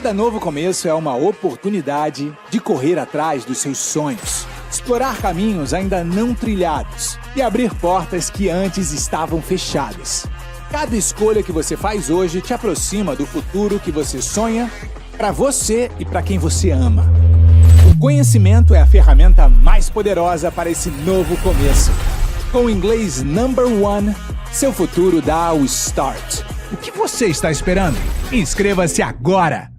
Cada novo começo é uma oportunidade de correr atrás dos seus sonhos, explorar caminhos ainda não trilhados e abrir portas que antes estavam fechadas. Cada escolha que você faz hoje te aproxima do futuro que você sonha para você e para quem você ama. O conhecimento é a ferramenta mais poderosa para esse novo começo. Com o inglês Number One, seu futuro dá o start. O que você está esperando? Inscreva-se agora!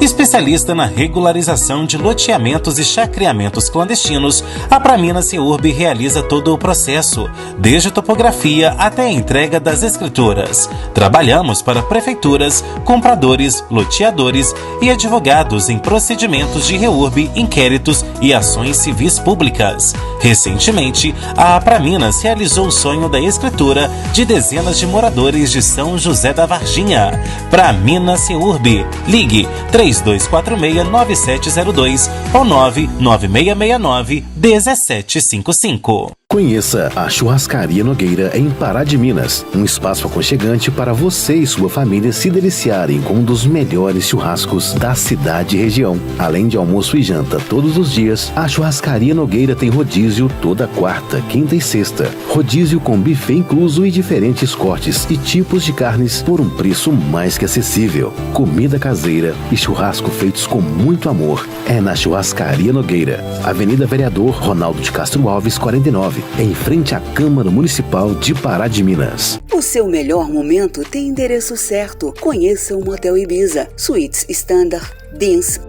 Especialista na regularização de loteamentos e chacreamentos clandestinos, a Praminas Seurb realiza todo o processo, desde topografia até a entrega das escrituras. Trabalhamos para prefeituras, compradores, loteadores e advogados em procedimentos de reurb, inquéritos e ações civis públicas. Recentemente, a Praminas realizou o sonho da escritura de dezenas de moradores de São José da Varginha. Praminas Seurb. Ligue 3246-9702 ou 99669-1755. Conheça a Churrascaria Nogueira em Pará de Minas, um espaço aconchegante para você e sua família se deliciarem com um dos melhores churrascos da cidade e região. Além de almoço e janta todos os dias, a Churrascaria Nogueira tem rodízio toda quarta, quinta e sexta. Rodízio com buffet incluso e diferentes cortes e tipos de carnes por um preço mais que acessível. Comida caseira e churrasco feitos com muito amor é na Churrascaria Nogueira, Avenida Vereador Ronaldo de Castro Alves, 49. Em frente à Câmara Municipal de Pará de Minas. O seu melhor momento tem endereço certo. Conheça o Motel Ibiza. Suítes Standard, Dance,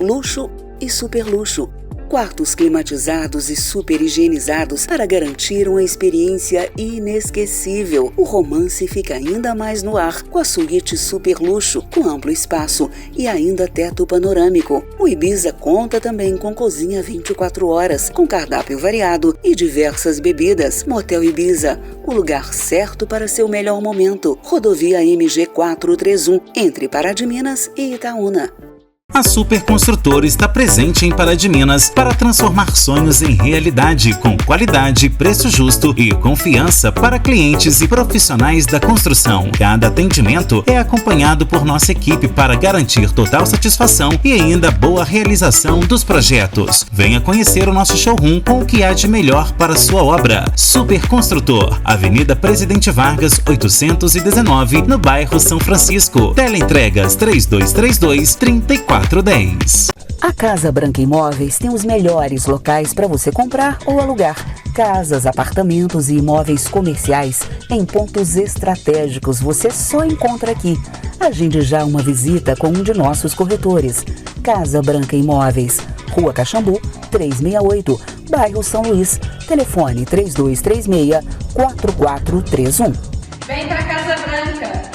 Luxo e Super Luxo. Quartos climatizados e super higienizados para garantir uma experiência inesquecível. O romance fica ainda mais no ar com a suíte super luxo, com amplo espaço e ainda teto panorâmico. O Ibiza conta também com cozinha 24 horas, com cardápio variado e diversas bebidas. Motel Ibiza, o lugar certo para seu melhor momento. Rodovia MG 431, entre Pará de Minas e Itaúna. A Super Construtora está presente em Pará de Minas para transformar sonhos em realidade, com qualidade, preço justo e confiança para clientes e profissionais da construção. Cada atendimento é acompanhado por nossa equipe para garantir total satisfação e ainda boa realização dos projetos. Venha conhecer o nosso showroom com o que há de melhor para sua obra. Super Construtor, Avenida Presidente Vargas, 819, no bairro São Francisco. Teleentregas 3232-3410. A Casa Branca Imóveis tem os melhores locais para você comprar ou alugar. Casas, apartamentos e imóveis comerciais em pontos estratégicos você só encontra aqui. Agende já uma visita com um de nossos corretores. Casa Branca Imóveis, Rua Caxambu, 368, bairro São Luís. Telefone 3236-4431. Vem pra Casa Branca!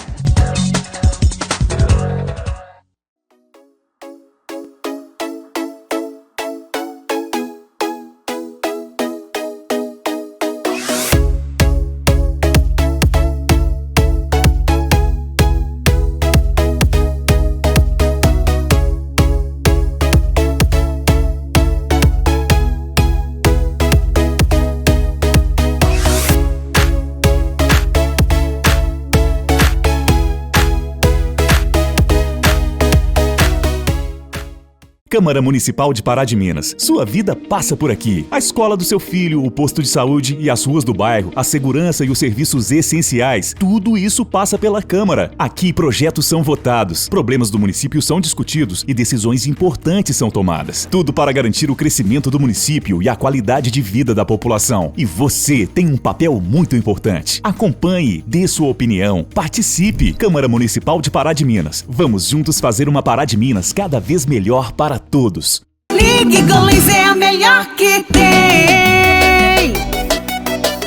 Câmara Municipal de Pará de Minas. Sua vida passa por aqui. A escola do seu filho, o posto de saúde e as ruas do bairro, a segurança e os serviços essenciais. Tudo isso passa pela Câmara. Aqui projetos são votados, problemas do município são discutidos e decisões importantes são tomadas. Tudo para garantir o crescimento do município e a qualidade de vida da população. E você tem um papel muito importante. Acompanhe, dê sua opinião, participe. Câmara Municipal de Pará de Minas. Vamos juntos fazer uma Pará de Minas cada vez melhor para todos. Ligue Golês é a melhor que tem.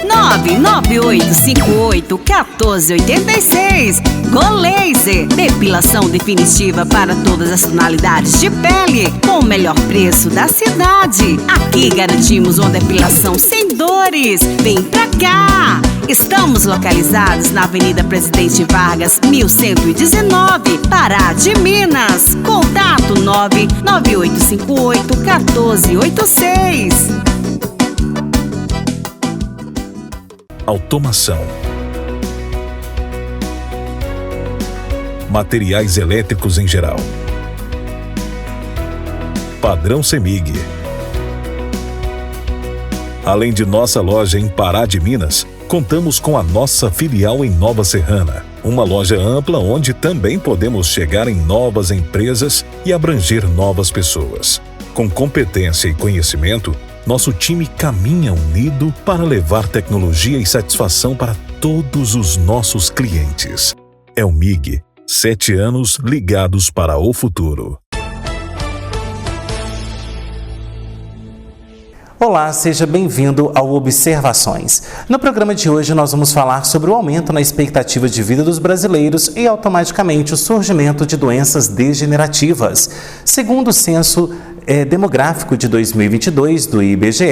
99858-1486. Golês, depilação definitiva para todas as tonalidades de pele, com o melhor preço da cidade. Aqui garantimos uma depilação sem dores. Vem pra cá! Estamos localizados na Avenida Presidente Vargas, 1119, Pará de Minas. Contato 99858-1486. Automação, materiais elétricos em geral, padrão CEMIG. Além de nossa loja em Pará de Minas, contamos com a nossa filial em Nova Serrana, uma loja ampla onde também podemos chegar em novas empresas e abranger novas pessoas. Com competência e conhecimento, nosso time caminha unido para levar tecnologia e satisfação para todos os nossos clientes. É o MIG, 7 anos ligados para o futuro. Olá, seja bem-vindo ao Observações. No programa de hoje nós vamos falar sobre o aumento na expectativa de vida dos brasileiros e automaticamente o surgimento de doenças degenerativas. Segundo o censo demográfico de 2022 do IBGE,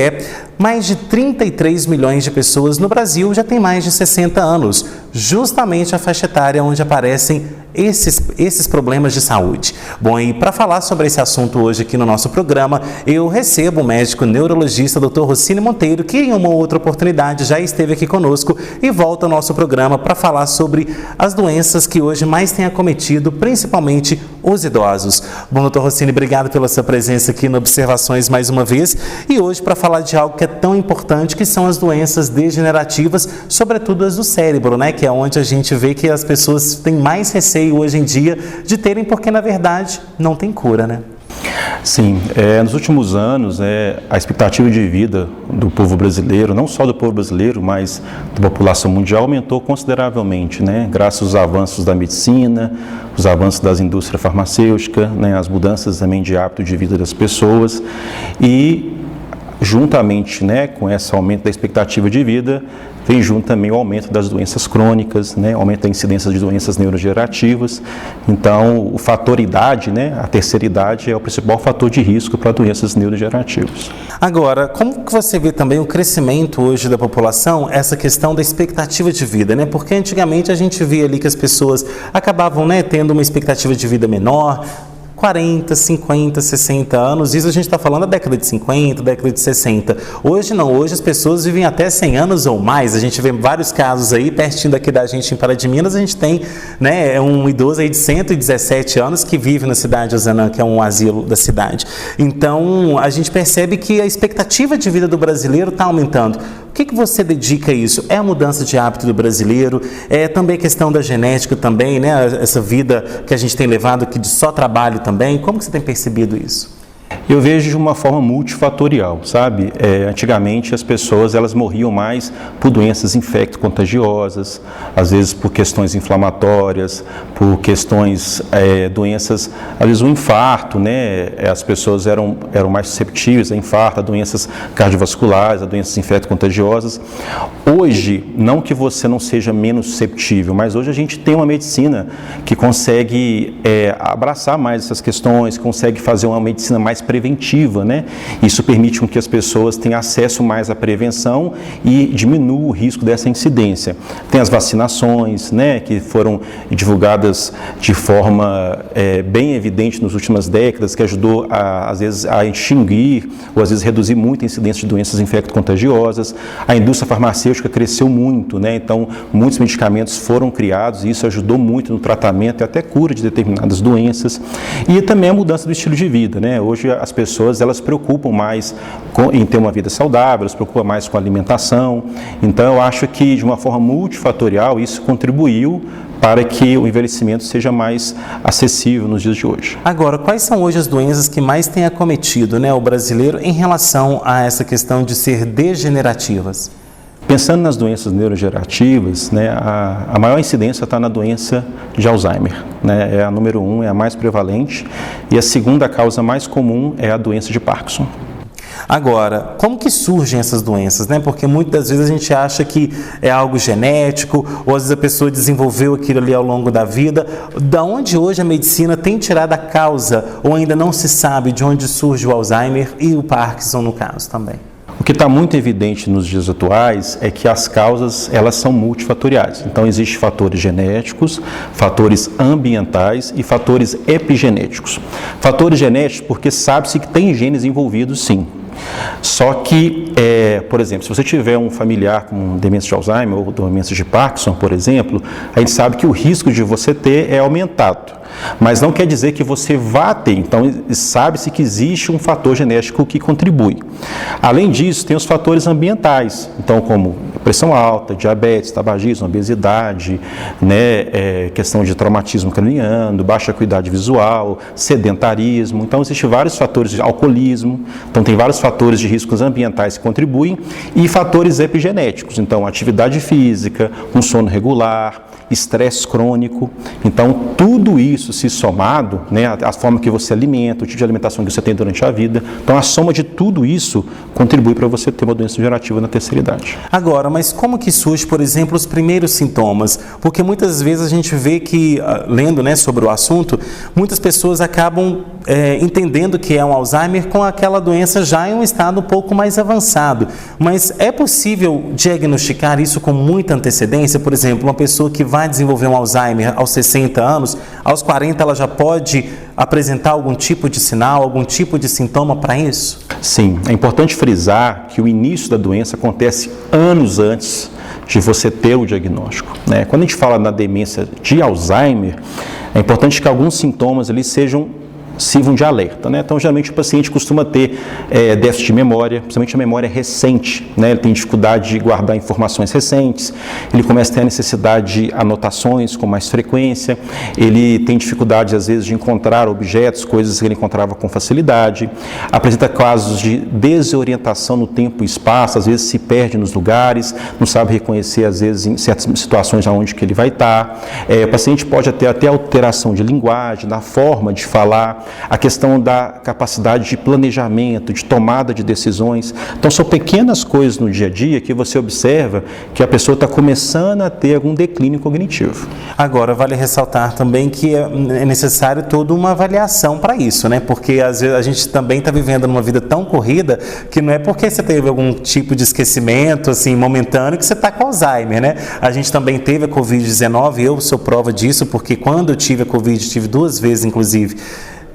mais de 33 milhões de pessoas no Brasil já têm mais de 60 anos, justamente a faixa etária onde aparecem esses problemas de saúde. Bom, e para falar sobre esse assunto hoje aqui no nosso programa, eu recebo o médico neurologista Dr. Rossini Monteiro, que em uma outra oportunidade já esteve aqui conosco e volta ao nosso programa para falar sobre as doenças que hoje mais têm acometido, principalmente os idosos. Bom, Dr. Rossini, obrigado pela sua presença aqui no Observações mais uma vez e hoje para falar de algo que é tão importante, que são as doenças degenerativas, sobretudo as do cérebro, né? Que é onde a gente vê que as pessoas têm mais receio hoje em dia de terem, porque na verdade não tem cura, né? Sim, nos últimos anos a expectativa de vida do povo brasileiro, não só do povo brasileiro, mas da população mundial, aumentou consideravelmente, né? Graças aos avanços da medicina, os avanços das indústrias farmacêuticas, né? As mudanças também de hábito de vida das pessoas e juntamente, né, com esse aumento da expectativa de vida, vem junto também o aumento das doenças crônicas, né, aumento da incidência de doenças neurodegenerativas. Então, o fator idade, né, a terceira idade é o principal fator de risco para doenças neurodegenerativas. Agora, como que você vê também o crescimento hoje da população, essa questão da expectativa de vida, né? Porque antigamente a gente via ali que as pessoas acabavam, né, tendo uma expectativa de vida menor, 40, 50, 60 anos, isso a gente está falando da década de 50, década de 60. Hoje não, hoje as pessoas vivem até 100 anos ou mais, a gente vê vários casos aí, pertinho daqui da gente em Pará de Minas, a gente tem, né, um idoso aí de 117 anos que vive na cidade de Ozanã, que é um asilo da cidade. Então, a gente percebe que a expectativa de vida do brasileiro está aumentando. O que você dedica a isso? É a mudança de hábito do brasileiro? É também a questão da genética também, né? Essa vida que a gente tem levado aqui de só trabalho também. Como que você tem percebido isso? Eu vejo de uma forma multifatorial, sabe? Antigamente as pessoas elas morriam mais por doenças infecto-contagiosas, às vezes por questões inflamatórias, por questões, doenças, às vezes um infarto, né? As pessoas eram mais susceptíveis a infarto, a doenças cardiovasculares, a doenças infecto-contagiosas. Hoje, não que você não seja menos susceptível, mas hoje a gente tem uma medicina que consegue abraçar mais essas questões, consegue fazer uma medicina mais preventiva, né? Isso permite com que as pessoas tenham acesso mais à prevenção e diminua o risco dessa incidência. Tem as vacinações, né, que foram divulgadas de forma bem evidente nas últimas décadas, que ajudou às vezes a extinguir ou às vezes reduzir muito a incidência de doenças infecto-contagiosas. A indústria farmacêutica cresceu muito, né? Então muitos medicamentos foram criados e isso ajudou muito no tratamento e até cura de determinadas doenças. E também a mudança do estilo de vida, né? Hoje as pessoas elas se preocupam mais em ter uma vida saudável, elas se preocupam mais com a alimentação. Então eu acho que de uma forma multifatorial isso contribuiu para que o envelhecimento seja mais acessível nos dias de hoje. Agora, quais são hoje as doenças que mais têm acometido, né, o brasileiro em relação a essa questão de ser degenerativas? Pensando nas doenças neurodegenerativas, né, a maior incidência está na doença de Alzheimer, né, é a número 1, é a mais prevalente, e a segunda causa mais comum é a doença de Parkinson. Agora, como que surgem essas doenças, né? Porque muitas vezes a gente acha que é algo genético, ou às vezes a pessoa desenvolveu aquilo ali ao longo da vida. Da onde hoje a medicina tem tirado a causa, ou ainda não se sabe de onde surge o Alzheimer e o Parkinson no caso também? O que está muito evidente nos dias atuais é que as causas elas são multifatoriais. Então existem fatores genéticos, fatores ambientais e fatores epigenéticos. Fatores genéticos porque sabe-se que tem genes envolvidos sim. Só que, por exemplo, se você tiver um familiar com demência de Alzheimer ou demência de Parkinson, por exemplo, a gente sabe que o risco de você ter é aumentado. Mas não quer dizer que você vá ter, então sabe-se que existe um fator genético que contribui. Além disso, tem os fatores ambientais, então como pressão alta, diabetes, tabagismo, obesidade, né, questão de traumatismo craniano, baixa acuidade visual, sedentarismo, então existem vários fatores de alcoolismo, então tem vários fatores de riscos ambientais que contribuem e fatores epigenéticos, então atividade física, um sono regular, estresse crônico, então tudo isso se somado, né, a forma que você alimenta, o tipo de alimentação que você tem durante a vida, então a soma de tudo isso contribui para você ter uma doença degenerativa na terceira idade. Agora, mas como que surge, por exemplo, os primeiros sintomas? Porque muitas vezes a gente vê que, lendo, né, sobre o assunto, muitas pessoas acabam entendendo que é um Alzheimer com aquela doença já em um estado um pouco mais avançado. Mas é possível diagnosticar isso com muita antecedência? Por exemplo, uma pessoa que vai desenvolver um Alzheimer aos 60 anos, aos 40 ela já pode apresentar algum tipo de sinal, algum tipo de sintoma para isso? Sim, é importante frisar que o início da doença acontece anos antes de você ter o diagnóstico, né? Quando a gente fala na demência de Alzheimer, é importante que alguns sintomas ali sirvam de alerta, né? Então, geralmente o paciente costuma ter déficit de memória, principalmente a memória recente, né? Ele tem dificuldade de guardar informações recentes, ele começa a ter a necessidade de anotações com mais frequência, ele tem dificuldade, às vezes, de encontrar objetos, coisas que ele encontrava com facilidade, apresenta casos de desorientação no tempo e espaço, às vezes se perde nos lugares, não sabe reconhecer, às vezes, em certas situações aonde que ele vai estar. O paciente pode ter até alteração de linguagem, da forma de falar, a questão da capacidade de planejamento, de tomada de decisões. Então, são pequenas coisas no dia a dia que você observa que a pessoa está começando a ter algum declínio cognitivo. Agora, vale ressaltar também que é necessário toda uma avaliação para isso, né? Porque às vezes a gente também está vivendo numa vida tão corrida que não é porque você teve algum tipo de esquecimento assim, momentâneo que você está com Alzheimer, né? A gente também teve a Covid-19, eu sou prova disso, porque quando eu tive a Covid, tive 2 vezes, inclusive,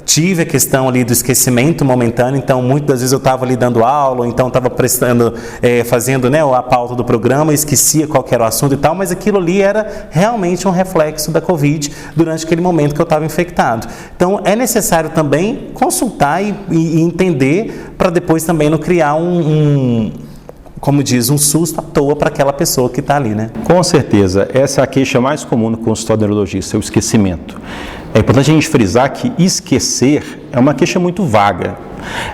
tive a questão ali do esquecimento momentâneo, então muitas vezes eu estava ali dando aula, ou então estava fazendo, né, a pauta do programa, esquecia qual que era o assunto e tal, mas aquilo ali era realmente um reflexo da Covid durante aquele momento que eu estava infectado. Então é necessário também consultar e entender para depois também não criar como diz, um susto à toa para aquela pessoa que está ali, né? Com certeza, essa é a queixa mais comum no consultório neurologista, é o esquecimento. É importante a gente frisar que esquecer é uma queixa muito vaga.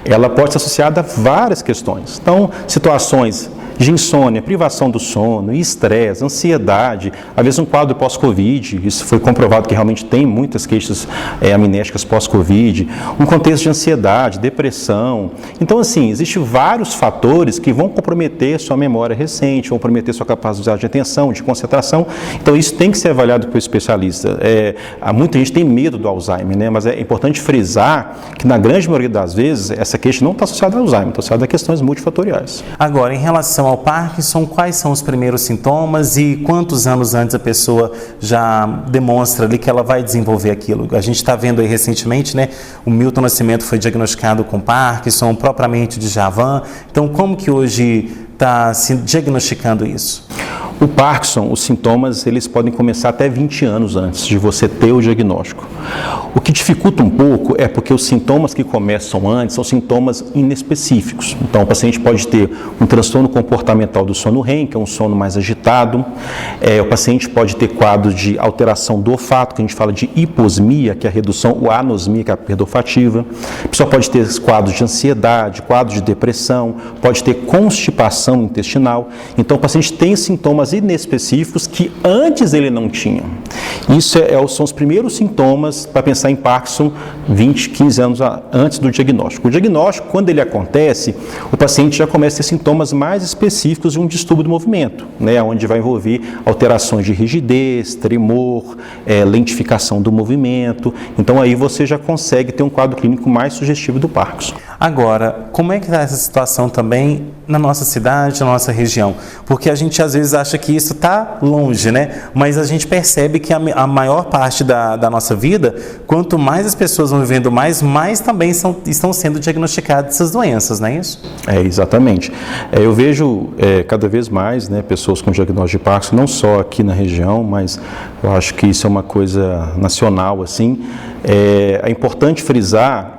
Ela pode ser associada a várias questões. Então, situações de insônia, privação do sono, estresse, ansiedade, às vezes um quadro pós-Covid, isso foi comprovado que realmente tem muitas queixas amnésicas pós-Covid, um contexto de ansiedade, depressão. Então, assim, existem vários fatores que vão comprometer sua memória recente, vão comprometer sua capacidade de atenção, de concentração. Então, isso tem que ser avaliado pelo especialista. Muita gente tem medo do Alzheimer, né? Mas é importante frisar que, na grande maioria das vezes, essa queixa não está associada ao Alzheimer, está associada a questões multifatoriais. Agora, em relação ao Parkinson, quais são os primeiros sintomas e quantos anos antes a pessoa já demonstra ali que ela vai desenvolver aquilo? A gente está vendo aí recentemente, né, o Milton Nascimento foi diagnosticado com Parkinson, propriamente de Djavan. Então, como que hoje está se diagnosticando isso? O Parkinson, os sintomas, eles podem começar até 20 anos antes de você ter o diagnóstico. O que dificulta um pouco é porque os sintomas que começam antes são sintomas inespecíficos. Então, o paciente pode ter um transtorno comportamental do sono REM, que é um sono mais agitado. O paciente pode ter quadros de alteração do olfato, que a gente fala de hiposmia, que é a redução, ou anosmia, que é a perda olfativa. A pessoa pode ter quadros de ansiedade, quadros de depressão, pode ter constipação intestinal. Então, o paciente tem sintomas inespecíficos que antes ele não tinha. Isso são os primeiros sintomas para pensar em Parkinson 20, 15 anos antes do diagnóstico. O diagnóstico, quando ele acontece, o paciente já começa a ter sintomas mais específicos de um distúrbio do movimento, né, onde vai envolver alterações de rigidez, tremor, lentificação do movimento. Então aí você já consegue ter um quadro clínico mais sugestivo do Parkinson. Agora, como é que está essa situação também na nossa cidade, na nossa região? Porque a gente às vezes acha que isso está longe, né? Mas a gente percebe que a maior parte da nossa vida, quanto mais as pessoas vão vivendo mais também estão sendo diagnosticadas essas doenças, não é isso? Exatamente. Eu vejo cada vez mais, né, pessoas com diagnóstico de Parkinson, não só aqui na região, mas eu acho que isso é uma coisa nacional, assim. É importante frisar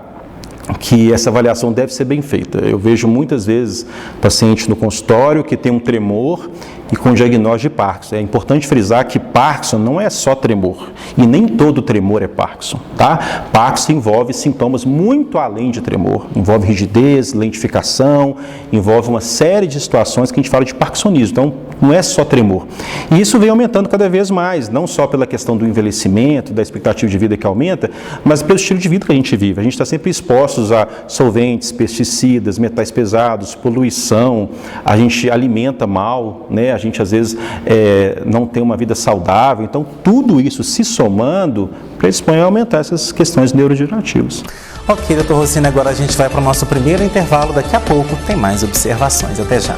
que essa avaliação deve ser bem feita. Eu vejo muitas vezes pacientes no consultório que tem um tremor e com diagnóstico de Parkinson. É importante frisar que Parkinson não é só tremor, e nem todo tremor é Parkinson, tá? Parkinson envolve sintomas muito além de tremor, envolve rigidez, lentificação, envolve uma série de situações que a gente fala de parkinsonismo, então não é só tremor. E isso vem aumentando cada vez mais, não só pela questão do envelhecimento, da expectativa de vida que aumenta, mas pelo estilo de vida que a gente vive. A gente está sempre expostos a solventes, pesticidas, metais pesados, poluição, a gente alimenta mal, né? A gente às vezes não tem uma vida saudável, então tudo isso se somando predispõe a aumentar essas questões neurodegenerativas. Ok, doutor Rossini, agora a gente vai para o nosso primeiro intervalo, daqui a pouco tem mais observações, até já.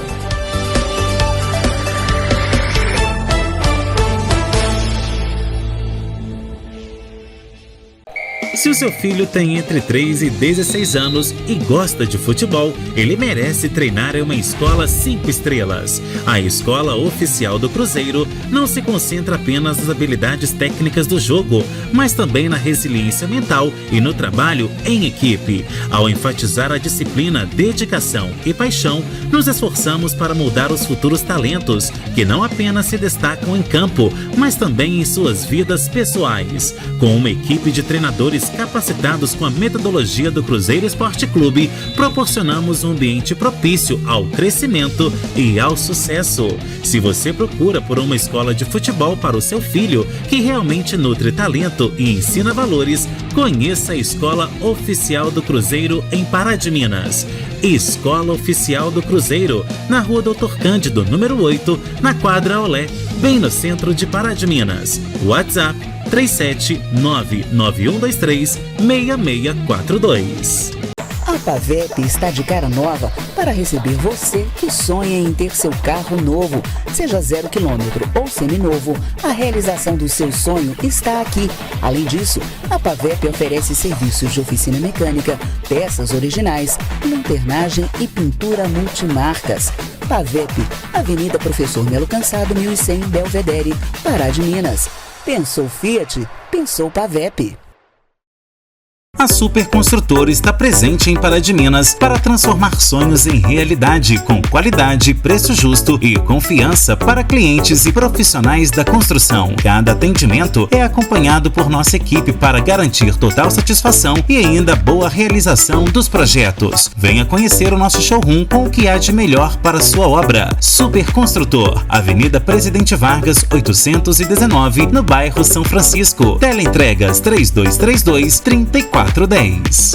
Se o seu filho tem entre 3 e 16 anos e gosta de futebol, ele merece treinar em uma escola 5 estrelas. A Escola Oficial do Cruzeiro não se concentra apenas nas habilidades técnicas do jogo, mas também na resiliência mental e no trabalho em equipe. Ao enfatizar a disciplina, dedicação e paixão, nos esforçamos para moldar os futuros talentos, que não apenas se destacam em campo, mas também em suas vidas pessoais. Com uma equipe de treinadores capacitados com a metodologia do Cruzeiro Esporte Clube, proporcionamos um ambiente propício ao crescimento e ao sucesso. Se você procura por uma escola de futebol para o seu filho, que realmente nutre talento e ensina valores, conheça a Escola Oficial do Cruzeiro em Pará de Minas. Escola Oficial do Cruzeiro, na Rua Doutor Cândido, número 8, na quadra Olé, bem no centro de Pará de Minas. WhatsApp 37991236642. A Pavep está de cara nova para receber você que sonha em ter seu carro novo. Seja 0 km ou seminovo, a realização do seu sonho está aqui. Além disso, a Pavep oferece serviços de oficina mecânica, peças originais, lanternagem e pintura multimarcas. Pavep, Avenida Professor Melo Cansado, 1100, Belvedere, Pará de Minas. Pensou Fiat? Pensou Pavep. A Super Construtora está presente em Pará de Minas para transformar sonhos em realidade com qualidade, preço justo e confiança para clientes e profissionais da construção. Cada atendimento é acompanhado por nossa equipe para garantir total satisfação e ainda boa realização dos projetos. Venha conhecer o nosso showroom com o que há de melhor para sua obra. Super Construtor, Avenida Presidente Vargas, 819, no bairro São Francisco. Teleentregas 3232-3410.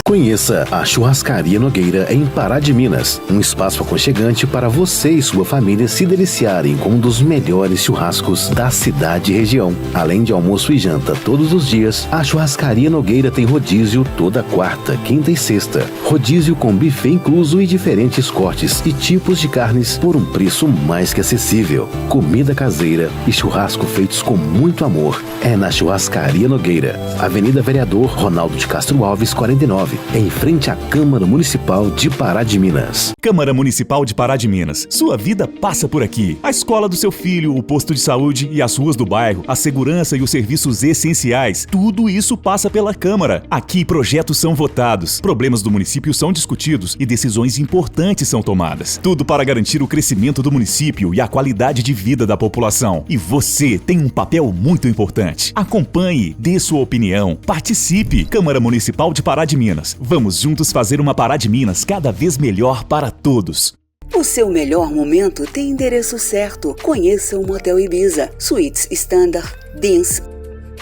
Conheça a Churrascaria Nogueira em Pará de Minas, um espaço aconchegante para você e sua família se deliciarem com um dos melhores churrascos da cidade e região. Além de almoço e janta todos os dias, a Churrascaria Nogueira tem rodízio toda quarta, quinta e sexta. Rodízio com buffet incluso e diferentes cortes e tipos de carnes por um preço mais que acessível. Comida caseira e churrasco feitos com muito amor. É na Churrascaria Nogueira, Avenida Vereador Ronaldo de Castro Alves 49, em frente à Câmara Municipal de Pará de Minas. Câmara Municipal de Pará de Minas. Sua vida passa por aqui. A escola do seu filho, o posto de saúde e as ruas do bairro, a segurança e os serviços essenciais, tudo isso passa pela Câmara. Aqui projetos são votados, problemas do município são discutidos e decisões importantes são tomadas. Tudo para garantir o crescimento do município e a qualidade de vida da população. E você tem um papel muito importante. Acompanhe, dê sua opinião, participe. Câmara Municipal de Pará de Minas. Vamos juntos fazer uma Pará de Minas cada vez melhor para todos. O seu melhor momento tem endereço certo. Conheça o Motel Ibiza. Suítes Standard, Dance,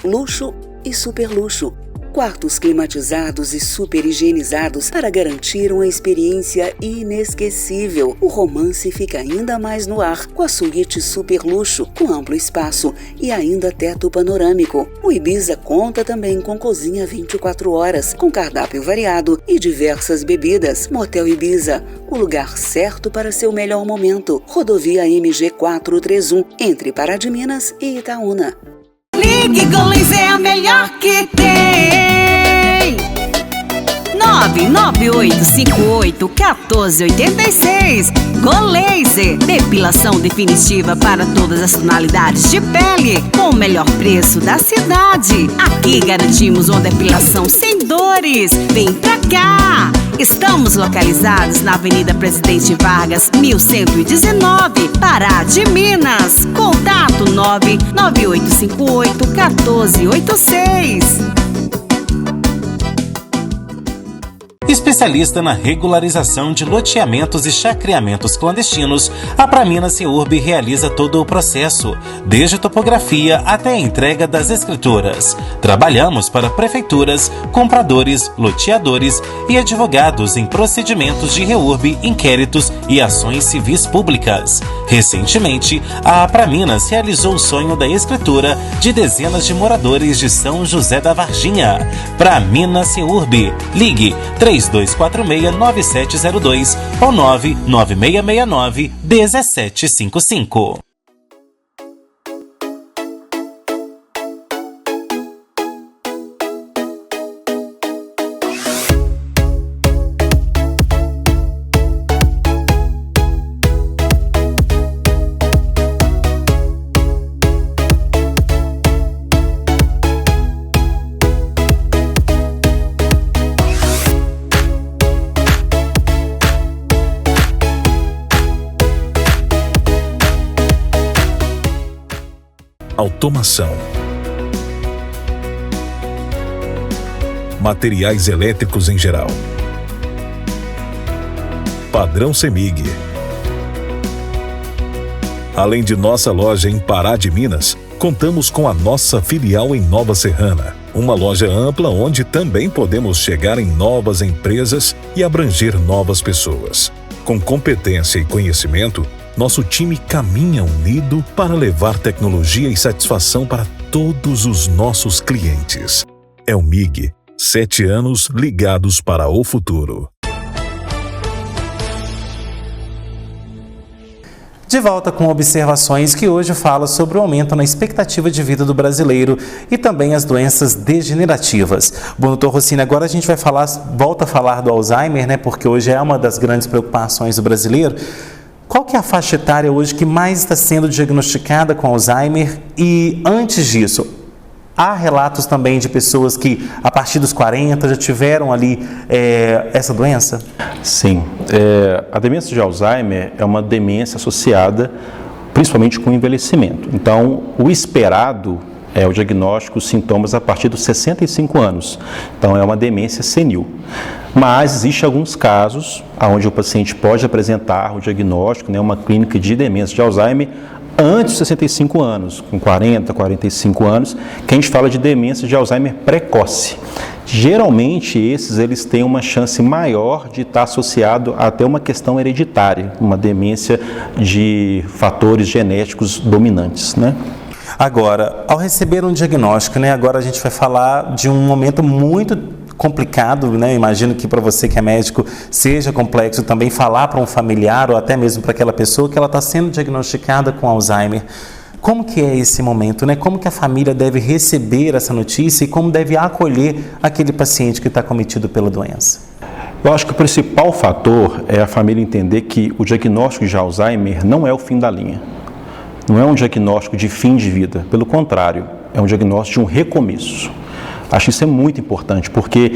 Luxo e Super Luxo. quartos climatizados e super higienizados para garantir uma experiência inesquecível. O romance fica ainda mais no ar com a suíte super luxo, com amplo espaço e ainda teto panorâmico. O Ibiza conta também com cozinha 24 horas, com cardápio variado e diversas bebidas. Motel Ibiza, o lugar certo para seu melhor momento. Rodovia MG 431, entre Pará de Minas e Itaúna. Ligue Golês é a melhor que tem. 99858-1486. Golês, depilação definitiva para todas as tonalidades de pele, com o melhor preço da cidade. Aqui garantimos uma depilação sem dores. Vem pra cá! Estamos localizados na Avenida Presidente Vargas, 1119, Pará de Minas. Contato 99858-1486. Especialista na regularização de loteamentos e chacreamentos clandestinos, a Praminas Seurb realiza todo o processo, desde topografia até a entrega das escrituras. Trabalhamos para prefeituras, compradores, loteadores e advogados em procedimentos de reurb, inquéritos e ações civis públicas. Recentemente, a Praminas realizou o sonho da escritura de dezenas de moradores de São José da Varginha. Praminas Seurb. Ligue 3246-9702 ou 99669-1755. Automação, materiais elétricos em geral, padrão CEMIG. Além de nossa loja em Pará de Minas, contamos com a nossa filial em Nova Serrana, uma loja ampla onde também podemos chegar em novas empresas e abranger novas pessoas. Com competência e conhecimento, nosso time caminha unido para levar tecnologia e satisfação para todos os nossos clientes. É o MIG, 7 anos ligados para o futuro. De volta com observações que hoje fala sobre o aumento na expectativa de vida do brasileiro e também as doenças degenerativas. Bom, doutor Rossini, agora a gente volta a falar do Alzheimer, né? Porque hoje é uma das grandes preocupações do brasileiro. Qual que é a faixa etária hoje que mais está sendo diagnosticada com Alzheimer? E antes disso, há relatos também de pessoas que a partir dos 40 já tiveram ali essa doença? Sim, a demência de Alzheimer é uma demência associada principalmente com o envelhecimento. Então, o esperado é o diagnóstico, os sintomas a partir dos 65 anos. Então, é uma demência senil. Mas existem alguns casos onde o paciente pode apresentar o diagnóstico, uma clínica de demência de Alzheimer antes dos 65 anos, com 40, 45 anos, que a gente fala de demência de Alzheimer precoce. Geralmente, eles têm uma chance maior de estar associado até uma questão hereditária, uma demência de fatores genéticos dominantes, né? Agora, ao receber um diagnóstico, agora a gente vai falar de um momento muito complicado, Imagino que para você que é médico seja complexo também falar para um familiar ou até mesmo para aquela pessoa que ela está sendo diagnosticada com Alzheimer. Como que é esse momento, Como que a família deve receber essa notícia e como deve acolher aquele paciente que está cometido pela doença? Eu acho que o principal fator é a família entender que o diagnóstico de Alzheimer não é o fim da linha. Não é um diagnóstico de fim de vida, pelo contrário, é um diagnóstico de um recomeço. Acho que isso é muito importante, porque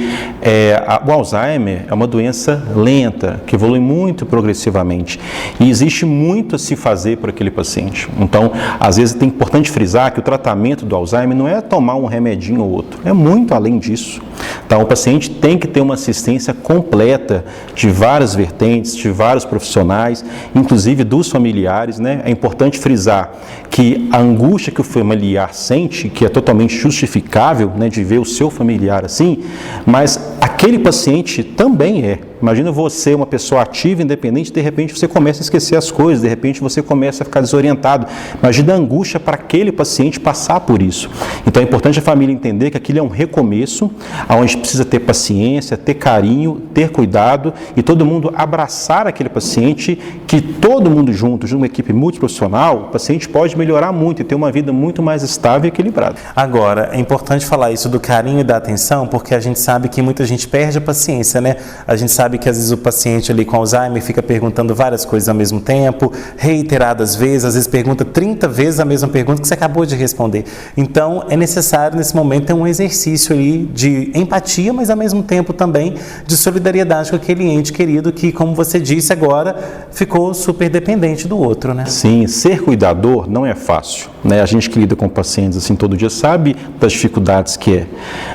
o Alzheimer é uma doença lenta, que evolui muito progressivamente. E existe muito a se fazer para aquele paciente. Então, às vezes é importante frisar que o tratamento do Alzheimer não é tomar um remedinho ou outro, é muito além disso. Então, o paciente tem que ter uma assistência completa de várias vertentes, de vários profissionais, inclusive dos familiares, né? É importante frisar que a angústia que o familiar sente, que é totalmente justificável, né, de ver o seu familiar assim, mas aquele paciente também é. Imagina você, uma pessoa ativa, independente, de repente você começa a esquecer as coisas, de repente você começa a ficar desorientado. Imagina a angústia para aquele paciente passar por isso. Então é importante a família entender que aquilo é um recomeço, onde precisa ter paciência, ter carinho, ter cuidado e todo mundo abraçar aquele paciente, que todo mundo junto, de uma equipe multiprofissional, o paciente pode melhorar muito e ter uma vida muito mais estável e equilibrada. Agora, é importante falar isso do carinho e da atenção, porque a gente sabe que muita gente perde a paciência, né? A gente sabe que às vezes o paciente ali com Alzheimer fica perguntando várias coisas ao mesmo tempo, reiteradas vezes, às vezes pergunta 30 vezes a mesma pergunta que você acabou de responder. Então, é necessário nesse momento ter um exercício ali de empatia, mas ao mesmo tempo também de solidariedade com aquele ente querido que, como você disse agora, ficou super dependente do outro, né? Sim, ser cuidador não é fácil, né? A gente que lida com pacientes assim todo dia sabe das dificuldades que é,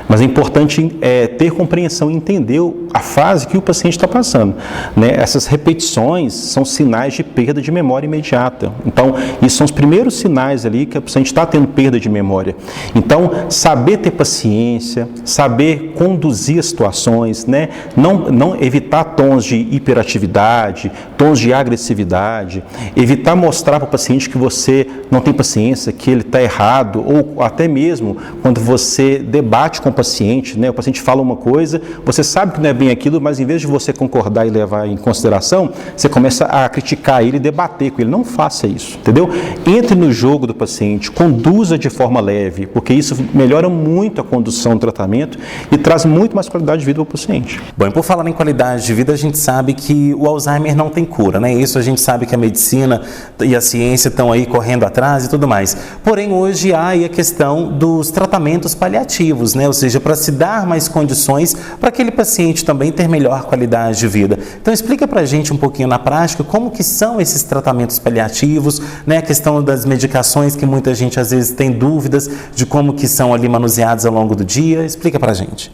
mas é importante ter compreensão e entender a fase que o paciente está passando, né? Essas repetições são sinais de perda de memória imediata. Então, esses são os primeiros sinais ali que o paciente está tendo perda de memória. Então, saber ter paciência, saber conduzir as situações, né? Não evitar tons de hiperatividade, tons de agressividade, evitar mostrar para o paciente que você não tem paciência, que ele está errado, ou até mesmo quando você debate com o paciente, né? O paciente fala uma coisa, você sabe que não é bem aquilo, mas em vez de você concordar e levar em consideração, você começa a criticar ele e debater com ele. Não faça isso, entendeu? Entre no jogo do paciente, conduza de forma leve, porque isso melhora muito a condução do tratamento e traz muito mais qualidade de vida para o paciente. Bom, e por falar em qualidade de vida, a gente sabe que o Alzheimer não tem cura, né? Isso a gente sabe que a medicina e a ciência estão aí correndo atrás e tudo mais. Porém, hoje há aí a questão dos tratamentos paliativos, né? Ou seja, para se dar mais condições para aquele paciente também ter melhor qualidade de vida. Então, explica para a gente um pouquinho na prática como que são esses tratamentos paliativos, né? A questão das medicações, que muita gente às vezes tem dúvidas de como que são ali manuseadas ao longo do dia. Explica para a gente.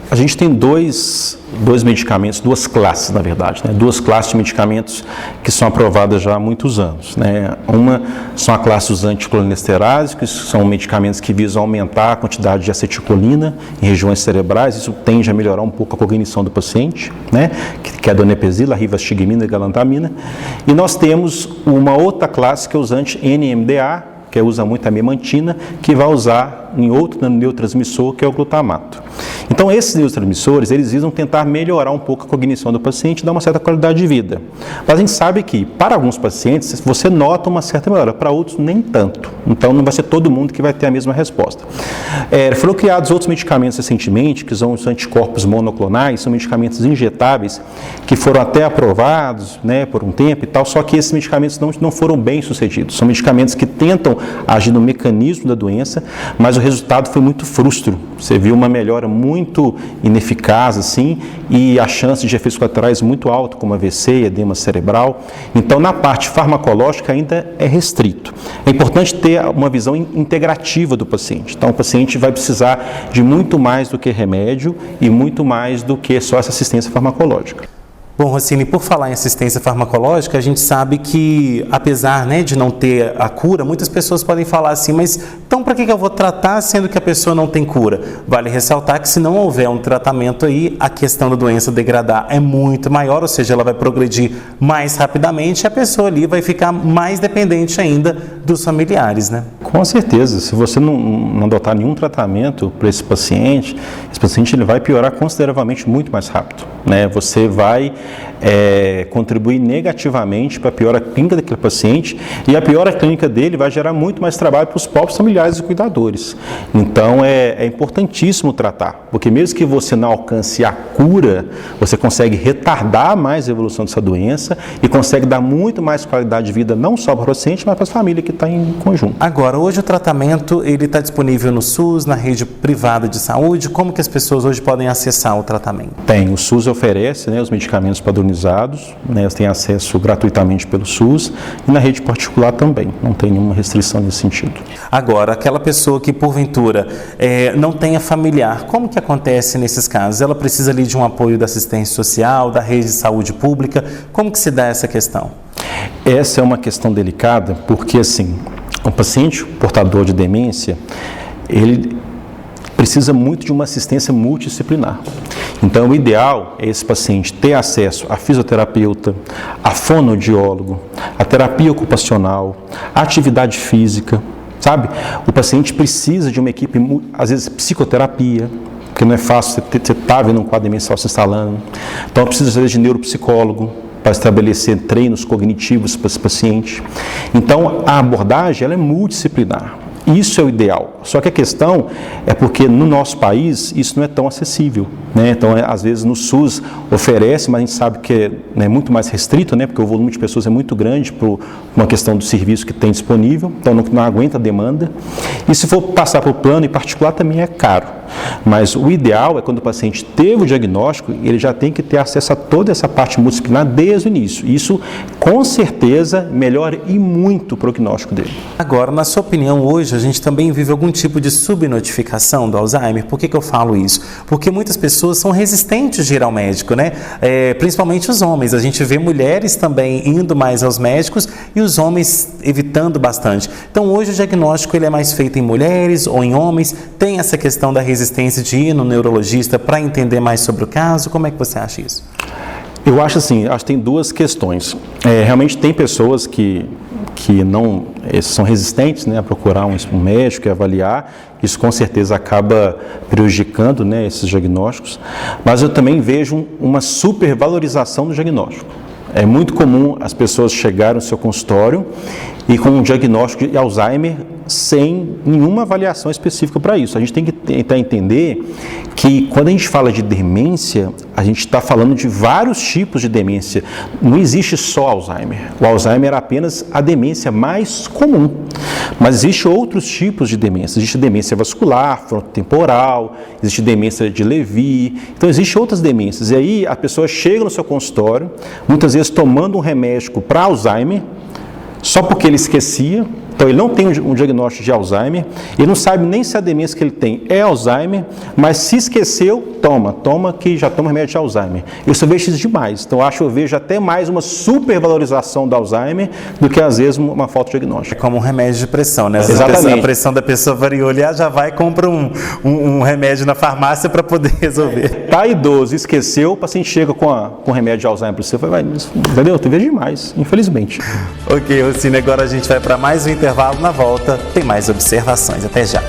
A gente tem dois medicamentos, duas classes, na verdade, né? Duas classes de medicamentos que são aprovadas já há muitos anos, né? Uma são a classe dos anticolinesteráseos, que são medicamentos que visam aumentar a quantidade de acetilcolina em regiões cerebrais. Isso tende a melhorar um pouco a cognição do paciente, né? Que é a donepezila, a rivastigmina e a galantamina. E nós temos uma outra classe que é os anti-NMDA, que usa muito a memantina, que vai usar em outro neurotransmissor, que é o glutamato. Então, esses neurotransmissores, eles visam tentar melhorar um pouco a cognição do paciente e dar uma certa qualidade de vida. Mas a gente sabe que, para alguns pacientes, você nota uma certa melhora, para outros, nem tanto. Então, não vai ser todo mundo que vai ter a mesma resposta. Foram criados outros medicamentos recentemente, que são os anticorpos monoclonais, são medicamentos injetáveis, que foram até aprovados, né, por um tempo e tal, só que esses medicamentos não foram bem sucedidos. São medicamentos que tentam agir no mecanismo da doença, mas o resultado foi muito frustro. Você viu uma melhora muito ineficaz, assim, e a chance de efeitos colaterais muito alta, como AVC, edema cerebral. Então, na parte farmacológica ainda é restrito. É importante ter uma visão integrativa do paciente. Então, o paciente vai precisar de muito mais do que remédio e muito mais do que só essa assistência farmacológica. Bom, Rossini, por falar em assistência farmacológica, a gente sabe que, apesar, né, de não ter a cura, muitas pessoas podem falar assim, mas então para que eu vou tratar sendo que a pessoa não tem cura? Vale ressaltar que se não houver um tratamento aí, a questão da doença degradar é muito maior, ou seja, ela vai progredir mais rapidamente e a pessoa ali vai ficar mais dependente ainda dos familiares, né? Com certeza, se você não adotar nenhum tratamento para esse paciente ele vai piorar consideravelmente muito mais rápido, né? Você vai contribuir negativamente para a piora clínica daquele paciente e a piora clínica dele vai gerar muito mais trabalho para os próprios familiares e cuidadores. Então é importantíssimo tratar, porque mesmo que você não alcance a cura, você consegue retardar mais a evolução dessa doença e consegue dar muito mais qualidade de vida não só para o paciente, mas para a família que está em conjunto. Agora, hoje o tratamento ele está disponível no SUS, na rede privada de saúde, como que as pessoas hoje podem acessar o tratamento? Tem, o SUS oferece, né, os medicamentos padronizados, né, eles têm acesso gratuitamente pelo SUS, e na rede particular também, não tem nenhuma restrição nesse sentido. Agora, aquela pessoa que porventura não tenha familiar, como que acontece nesses casos? Ela precisa ali de um apoio da assistência social, da rede de saúde pública, como que se dá essa questão? Essa é uma questão delicada, porque assim, o paciente portador de demência, ele precisa muito de uma assistência multidisciplinar. Então, o ideal é esse paciente ter acesso a fisioterapeuta, a fonoaudiólogo, a terapia ocupacional, a atividade física, sabe? O paciente precisa de uma equipe, às vezes, psicoterapia, porque não é fácil, você está vendo um quadro demencial se instalando. Então, precisa, às vezes, de neuropsicólogo, para estabelecer treinos cognitivos para esse paciente. Então, a abordagem ela é multidisciplinar. Isso é o ideal. Só que a questão é porque no nosso país isso não é tão acessível, né? Então, às vezes no SUS oferece, mas a gente sabe que é muito mais restrito, né? Porque o volume de pessoas é muito grande por uma questão do serviço que tem disponível, então não aguenta a demanda. E se for passar para o plano em particular também é caro. Mas o ideal é quando o paciente teve o diagnóstico, ele já tem que ter acesso a toda essa parte multidisciplinar desde o início. Isso, com certeza, melhora e muito o prognóstico dele. Agora, na sua opinião, hoje a gente também vive algum tipo de subnotificação do Alzheimer? Por que eu falo isso? Porque muitas pessoas são resistentes de ir ao médico, né? Principalmente os homens. A gente vê mulheres também indo mais aos médicos e os homens evitando bastante. Então, hoje o diagnóstico ele é mais feito em mulheres ou em homens? Tem essa questão da resistência de ir no neurologista para entender mais sobre o caso? Como é que você acha isso? Eu acho assim, acho que tem duas questões. Realmente tem pessoas que não são resistentes, né, a procurar um médico e avaliar. Isso com certeza acaba prejudicando, né, esses diagnósticos. Mas eu também vejo uma supervalorização do diagnóstico. É muito comum as pessoas chegarem no seu consultório e com um diagnóstico de Alzheimer sem nenhuma avaliação específica para isso. A gente tem que tentar entender que quando a gente fala de demência, a gente está falando de vários tipos de demência. Não existe só Alzheimer. O Alzheimer é apenas a demência mais comum. Mas existem outros tipos de demência. Existe demência vascular, frontotemporal, existe demência de Levy. Então, existem outras demências. E aí, a pessoa chega no seu consultório, muitas vezes tomando um remédio para Alzheimer, só porque ele esquecia. Então, ele não tem um diagnóstico de Alzheimer, ele não sabe nem se a demência que ele tem é Alzheimer, mas se esqueceu, toma que já toma remédio de Alzheimer. Eu só vejo isso demais. Então, eu vejo até mais uma supervalorização do Alzheimer do que, às vezes, uma falta de diagnóstico. É como um remédio de pressão, né? Exatamente. A pressão da pessoa variou ali, já vai e compra um remédio na farmácia para poder resolver. Tá idoso, esqueceu, o paciente chega com remédio de Alzheimer para você, entendeu? Eu vejo demais, infelizmente. Ok, Rocine, agora a gente vai para mais um intervalo. Na volta tem mais observações. Até já.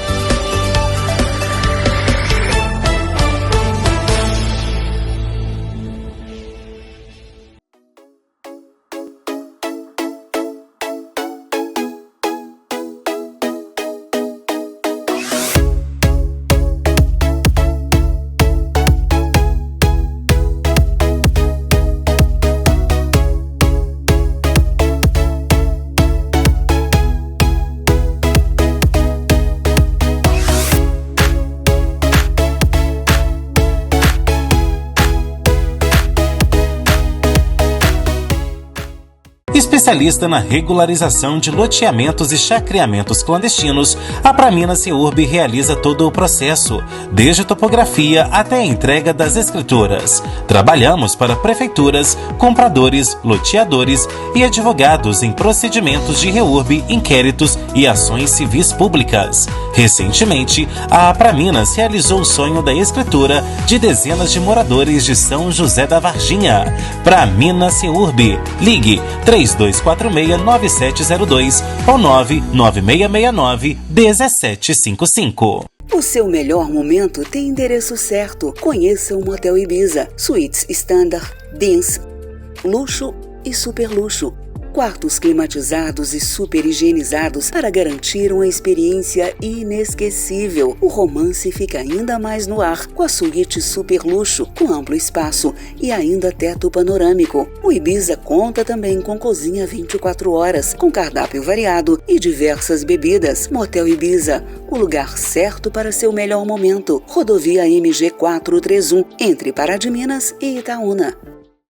Especialista na regularização de loteamentos e chacreamentos clandestinos, a Praminas CEURB realiza todo o processo, desde topografia até a entrega das escrituras. Trabalhamos para prefeituras, compradores, loteadores e advogados em procedimentos de REURB, inquéritos e ações civis públicas. Recentemente, a Praminas realizou o sonho da escritura de dezenas de moradores de São José da Varginha. Praminas CEURB. Ligue 3246-9702 ou 99669-1755. O seu melhor momento tem endereço certo. Conheça o Motel Ibiza. Suítes Standard, Dance, Luxo e Super Luxo. quartos climatizados e super higienizados para garantir uma experiência inesquecível. O romance fica ainda mais no ar com a suíte super luxo, com amplo espaço e ainda teto panorâmico. O Ibiza conta também com cozinha 24 horas, com cardápio variado e diversas bebidas. Motel Ibiza, o lugar certo para seu melhor momento. Rodovia MG 431, entre Pará de Minas e Itaúna.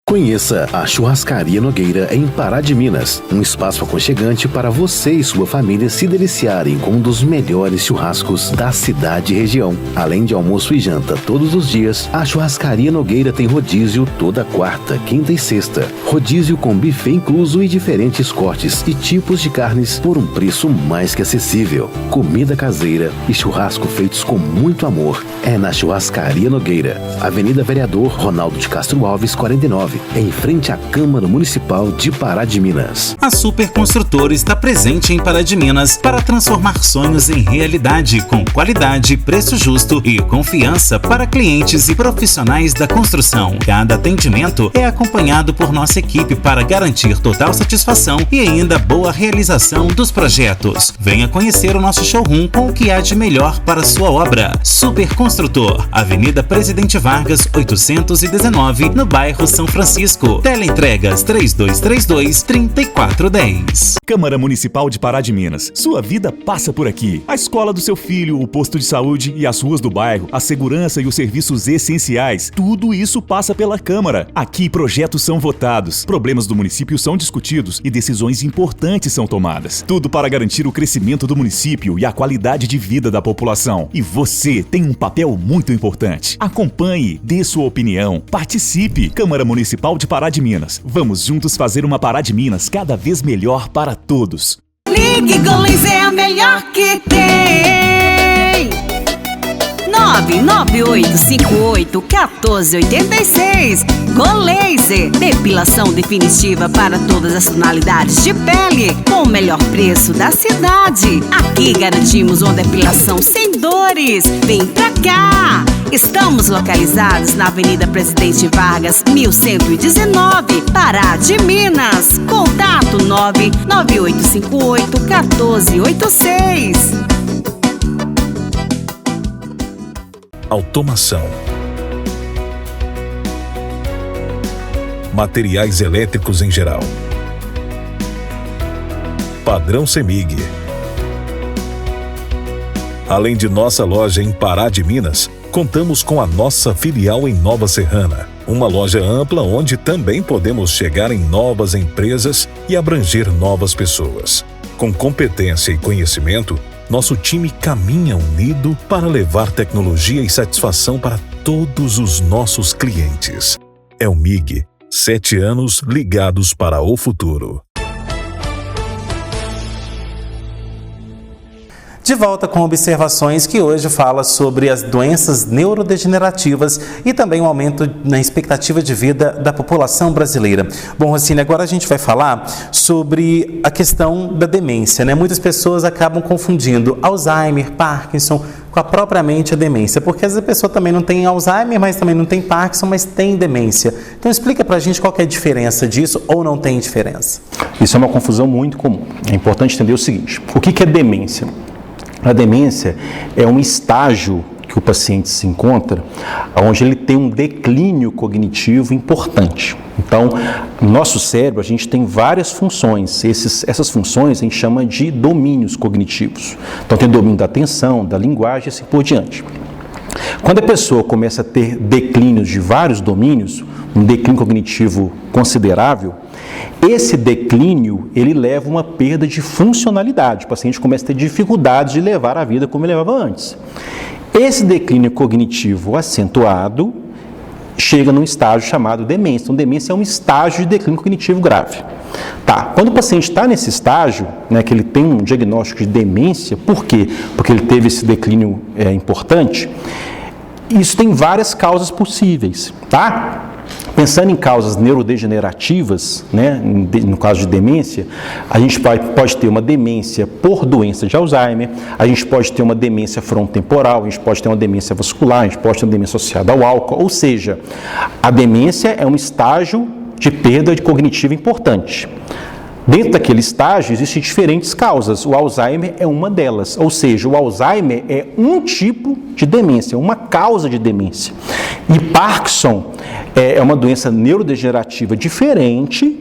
Conheça a Churrascaria Nogueira em Pará de Minas, um espaço aconchegante para você e sua família se deliciarem com um dos melhores churrascos da cidade e região. Além de almoço e janta todos os dias, a Churrascaria Nogueira tem rodízio toda quarta, quinta e sexta. Rodízio com buffet incluso e diferentes cortes e tipos de carnes por um preço mais que acessível. Comida caseira e churrasco feitos com muito amor é na Churrascaria Nogueira, Avenida Vereador Ronaldo de Castro Alves, 49. Em frente à Câmara Municipal de Pará de Minas. A Super Construtora está presente em Pará de Minas para transformar sonhos em realidade com qualidade, preço justo e confiança para clientes e profissionais da construção. Cada atendimento é acompanhado por nossa equipe para garantir total satisfação e ainda boa realização dos projetos. Venha conhecer o nosso showroom com o que há de melhor para sua obra. Super Construtor, Avenida Presidente Vargas, 819, no bairro São Francisco. Teleentregas 3232-3410. Câmara Municipal de Pará de Minas. Sua vida passa por aqui. A escola do seu filho, o posto de saúde e as ruas do bairro, a segurança e os serviços essenciais, tudo isso passa pela Câmara. Aqui projetos são votados, problemas do município são discutidos e decisões importantes são tomadas. Tudo para garantir o crescimento do município e a qualidade de vida da população. E você tem um papel muito importante. Acompanhe, dê sua opinião, participe. Câmara Municipal de Pará de Minas. Vamos juntos fazer uma Pará de Minas cada vez melhor para todos. Ligue Golês é a melhor que tem. 99858-1486. Golês, depilação definitiva para todas as tonalidades de pele, com o melhor preço da cidade. Aqui garantimos uma depilação sem dores. Vem pra cá! Estamos localizados na Avenida Presidente Vargas, 1119, Pará de Minas. Contato 99858-1486. Automação, materiais elétricos em geral, padrão CEMIG. Além de nossa loja em Pará de Minas, contamos com a nossa filial em Nova Serrana, uma loja ampla onde também podemos chegar em novas empresas e abranger novas pessoas. Com competência e conhecimento, nosso time caminha unido para levar tecnologia e satisfação para todos os nossos clientes. É o MIG, 7 anos ligados para o futuro. De volta com observações que hoje fala sobre as doenças neurodegenerativas e também o aumento na expectativa de vida da população brasileira. Bom, Rocine, agora a gente vai falar sobre a questão da demência, né? Muitas pessoas acabam confundindo Alzheimer, Parkinson com a propriamente a demência, porque às vezes a pessoa também não tem Alzheimer, mas também não tem Parkinson, mas tem demência. Então explica pra gente qual que é a diferença disso ou não tem diferença. Isso é uma confusão muito comum. É importante entender o seguinte: o que é demência? A demência é um estágio que o paciente se encontra onde ele tem um declínio cognitivo importante. Então, no nosso cérebro, a gente tem várias funções. Essas funções a gente chama de domínios cognitivos. Então, tem domínio da atenção, da linguagem e assim por diante. Quando a pessoa começa a ter declínios de vários domínios, um declínio cognitivo considerável, esse declínio, ele leva a uma perda de funcionalidade. O paciente começa a ter dificuldades de levar a vida como ele levava antes. Esse declínio cognitivo acentuado chega num estágio chamado demência. Então, demência é um estágio de declínio cognitivo grave. Tá, quando o paciente está nesse estágio, né, que ele tem um diagnóstico de demência, por quê? Porque ele teve esse declínio importante. Isso tem várias causas possíveis, tá? Pensando em causas neurodegenerativas, né, no caso de demência, a gente pode ter uma demência por doença de Alzheimer, a gente pode ter uma demência frontotemporal, a gente pode ter uma demência vascular, a gente pode ter uma demência associada ao álcool, ou seja, a demência é um estágio de perda cognitiva importante. Dentro daquele estágio, existem diferentes causas. O Alzheimer é uma delas. Ou seja, o Alzheimer é um tipo de demência, uma causa de demência. E Parkinson é uma doença neurodegenerativa diferente,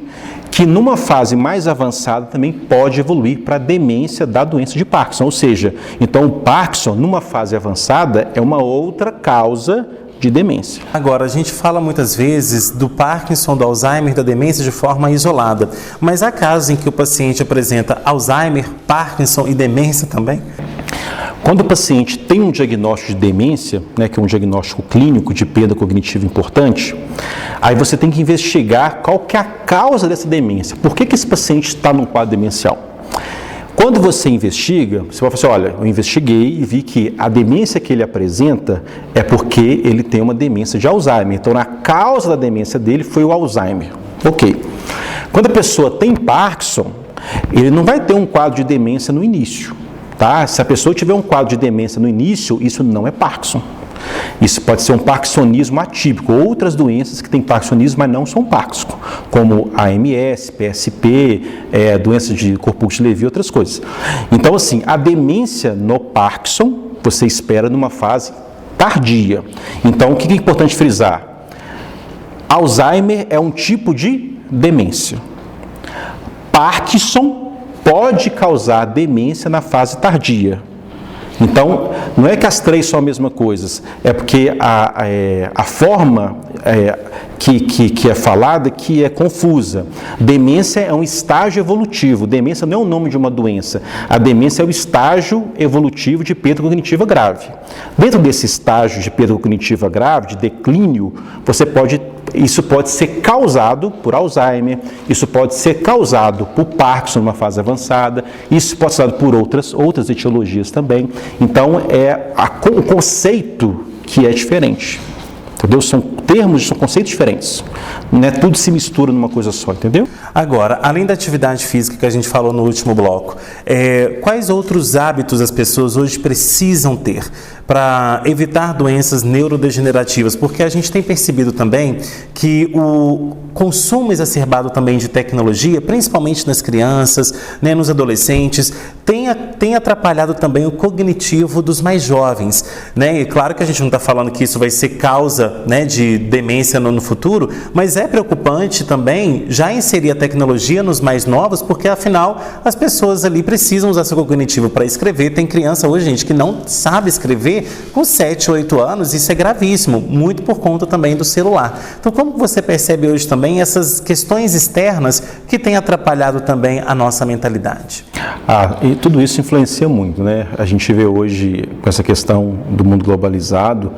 que numa fase mais avançada também pode evoluir para a demência da doença de Parkinson. Ou seja, então o Parkinson, numa fase avançada, é uma outra causa de demência. Agora, a gente fala muitas vezes do Parkinson, do Alzheimer, da demência de forma isolada, mas há casos em que o paciente apresenta Alzheimer, Parkinson e demência também? Quando o paciente tem um diagnóstico de demência, né, que é um diagnóstico clínico de perda cognitiva importante, aí você tem que investigar qual que é a causa dessa demência. Por que esse paciente está num quadro demencial? Quando você investiga, você vai falar assim, olha, eu investiguei e vi que a demência que ele apresenta é porque ele tem uma demência de Alzheimer. Então, a causa da demência dele foi o Alzheimer. Ok. Quando a pessoa tem Parkinson, ele não vai ter um quadro de demência no início. Tá? Se a pessoa tiver um quadro de demência no início, isso não é Parkinson. Isso pode ser um parkinsonismo atípico, outras doenças que têm parkinsonismo, mas não são Parkinson, como AMS, PSP, doenças de Corpúsculo-Levy e outras coisas. Então, assim, a demência no Parkinson, você espera numa fase tardia. Então, o que é importante frisar? Alzheimer é um tipo de demência. Parkinson pode causar demência na fase tardia. Então, não é que as três são a mesma coisa, é porque a forma que é falada que é confusa. Demência é um estágio evolutivo, demência não é o nome de uma doença, a demência é o estágio evolutivo de perda cognitiva grave. Dentro desse estágio de perda cognitiva grave, de declínio, isso pode ser causado por Alzheimer, isso pode ser causado por Parkinson numa fase avançada, isso pode ser causado por outras etiologias também. Então, o conceito que é diferente. Entendeu? São conceitos diferentes. Não é tudo se mistura numa coisa só, entendeu? Agora, além da atividade física que a gente falou no último bloco, quais outros hábitos as pessoas hoje precisam ter para evitar doenças neurodegenerativas? Porque a gente tem percebido também que o consumo exacerbado também de tecnologia, principalmente nas crianças, né, nos adolescentes, tem atrapalhado também o cognitivo dos mais jovens, né? E claro que a gente não está falando que isso vai ser causa, né, de demência no futuro, mas é preocupante também já inserir a tecnologia nos mais novos, porque afinal as pessoas ali precisam usar seu cognitivo para escrever. Tem criança hoje, gente, que não sabe escrever com 7, 8 anos, isso é gravíssimo, muito por conta também do celular. Então, como você percebe hoje também essas questões externas que têm atrapalhado também a nossa mentalidade? E tudo isso influencia muito, né? A gente vê hoje com essa questão do mundo globalizado.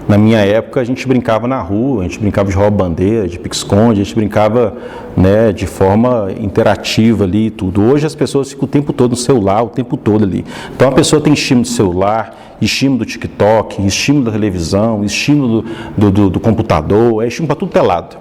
Na minha época a gente brincava na rua, a gente brincava de rouba-bandeira, de pique-esconde, a gente brincava, né, de forma interativa ali e tudo. Hoje as pessoas ficam o tempo todo no celular, o tempo todo ali. Então a pessoa tem estímulo do celular, estímulo do TikTok, estímulo da televisão, estímulo do computador, estímulo para tudo pelado.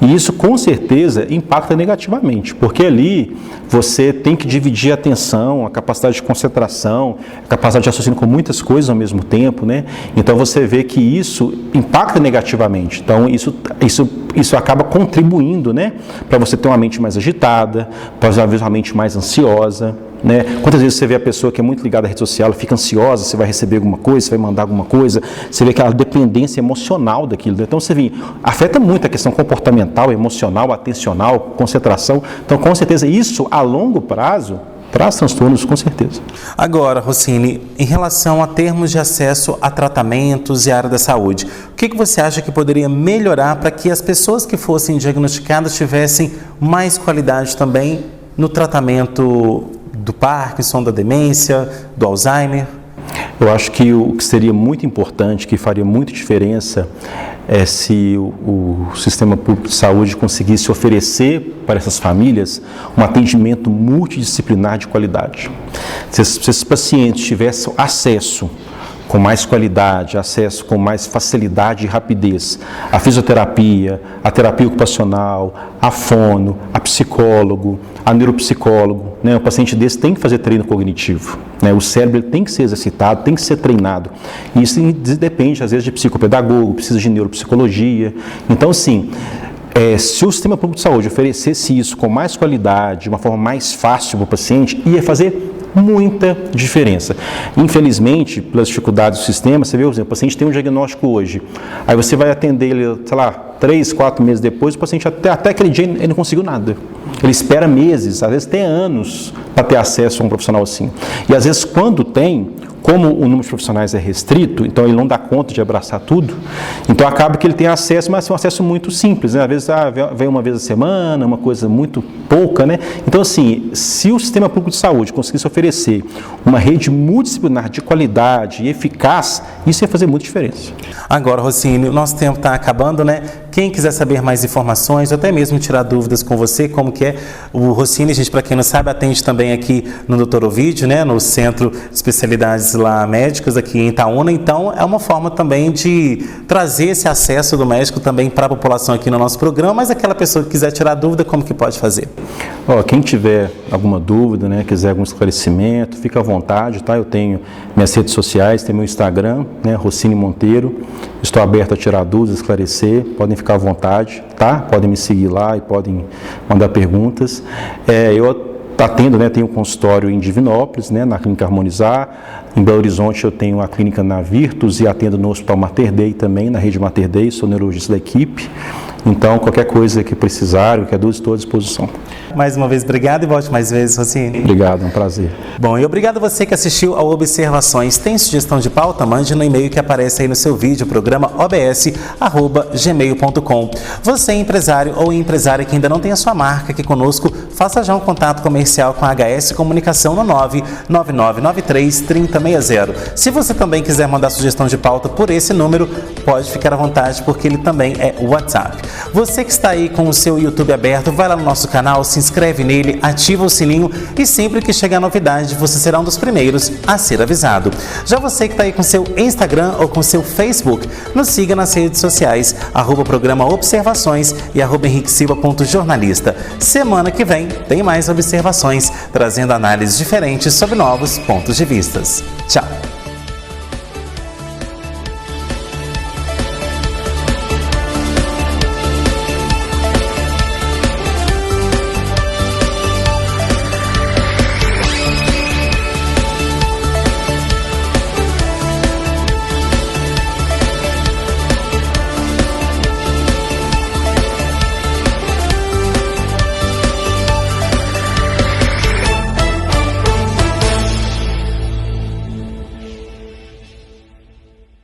E isso com certeza impacta negativamente, porque ali você tem que dividir a atenção, a capacidade de concentração, a capacidade de raciocínio com muitas coisas ao mesmo tempo, né? Então você vê que isso impacta negativamente. Então isso acaba contribuindo, né, para você ter uma mente mais agitada, para às vezes uma mente mais ansiosa, né? Quantas vezes você vê a pessoa que é muito ligada à rede social, ela fica ansiosa, você vai receber alguma coisa, você vai mandar alguma coisa, você vê aquela dependência emocional daquilo. Então você vê, afeta muito a questão comportamental, emocional, atencional, concentração. Então com certeza isso a longo prazo traz transtornos, com certeza. Agora, Rossini, em relação a termos de acesso a tratamentos e a área da saúde, o que você acha que poderia melhorar para que as pessoas que fossem diagnosticadas tivessem mais qualidade também no tratamento do Parkinson, da demência, do Alzheimer? Eu acho que o que seria muito importante, que faria muita diferença, é se o sistema público de saúde conseguisse oferecer para essas famílias um atendimento multidisciplinar de qualidade. Se esses pacientes tivessem acesso com mais qualidade, acesso com mais facilidade e rapidez à fisioterapia, à terapia ocupacional, à fono, a psicólogo, a neuropsicólogo, né? O paciente desse tem que fazer treino cognitivo, né? O cérebro tem que ser exercitado, tem que ser treinado. E isso depende, às vezes, de psicopedagogo, precisa de neuropsicologia. Então, assim, Se o sistema público de saúde oferecesse isso com mais qualidade, de uma forma mais fácil para o paciente, ia fazer muita diferença. Infelizmente, pelas dificuldades do sistema, você vê, por exemplo, o paciente tem um diagnóstico hoje, aí você vai atender ele, sei lá, 3, 4 meses depois, o paciente até aquele dia ele não conseguiu nada. Ele espera meses, às vezes até anos, para ter acesso a um profissional assim. E às vezes quando tem, como o número de profissionais é restrito, então ele não dá conta de abraçar tudo, então acaba que ele tem acesso, mas é um acesso muito simples, né? Às vezes vem uma vez a semana, uma coisa muito pouca, né? Então assim, se o sistema público de saúde conseguisse oferecer uma rede multidisciplinar de qualidade e eficaz, isso ia fazer muita diferença. Agora, Rossini, o nosso tempo está acabando, né? Quem quiser saber mais informações, ou até mesmo tirar dúvidas com você, como que é o Rossini, gente, para quem não sabe, atende também aqui no Dr. Ovídio, né? No Centro de Especialidades lá médicas aqui em Itaúna, então é uma forma também de trazer esse acesso do médico também para a população aqui no nosso programa, mas aquela pessoa que quiser tirar dúvida, como que pode fazer? Quem tiver alguma dúvida, né, quiser algum esclarecimento, fica à vontade, tá? Eu tenho minhas redes sociais, tem meu Instagram, né, Rossini Monteiro, estou aberto a tirar dúvidas, esclarecer, podem ficar à vontade, tá? Podem me seguir lá e podem mandar perguntas. Eu atendo, né, tenho um consultório em Divinópolis, né, na Clínica Harmonizar. Em Belo Horizonte eu tenho uma clínica na Virtus e atendo no Hospital Mater Dei também, na rede Mater Dei, sou neurologista da equipe. Então, qualquer coisa que precisar, qualquer dúvida, estou à disposição. Mais uma vez, obrigado e volte mais vezes, Rossini. Obrigado, é um prazer. Bom, e obrigado a você que assistiu ao Observações. Tem sugestão de pauta? Mande no e-mail que aparece aí no seu vídeo, programa obs@gmail.com. Você é empresário ou empresária que ainda não tem a sua marca aqui conosco, faça já um contato comercial com a HS Comunicação no 99993-3060. Se você também quiser mandar sugestão de pauta por esse número, pode ficar à vontade, porque ele também é WhatsApp. Você que está aí com o seu YouTube aberto, vai lá no nosso canal, se inscreve nele, ativa o sininho e sempre que chegar novidade, você será um dos primeiros a ser avisado. Já você que está aí com seu Instagram ou com seu Facebook, nos siga nas redes sociais, @programa Observações e @henriquesilva.jornalista. Semana que vem tem mais Observações, trazendo análises diferentes sobre novos pontos de vistas. Tchau!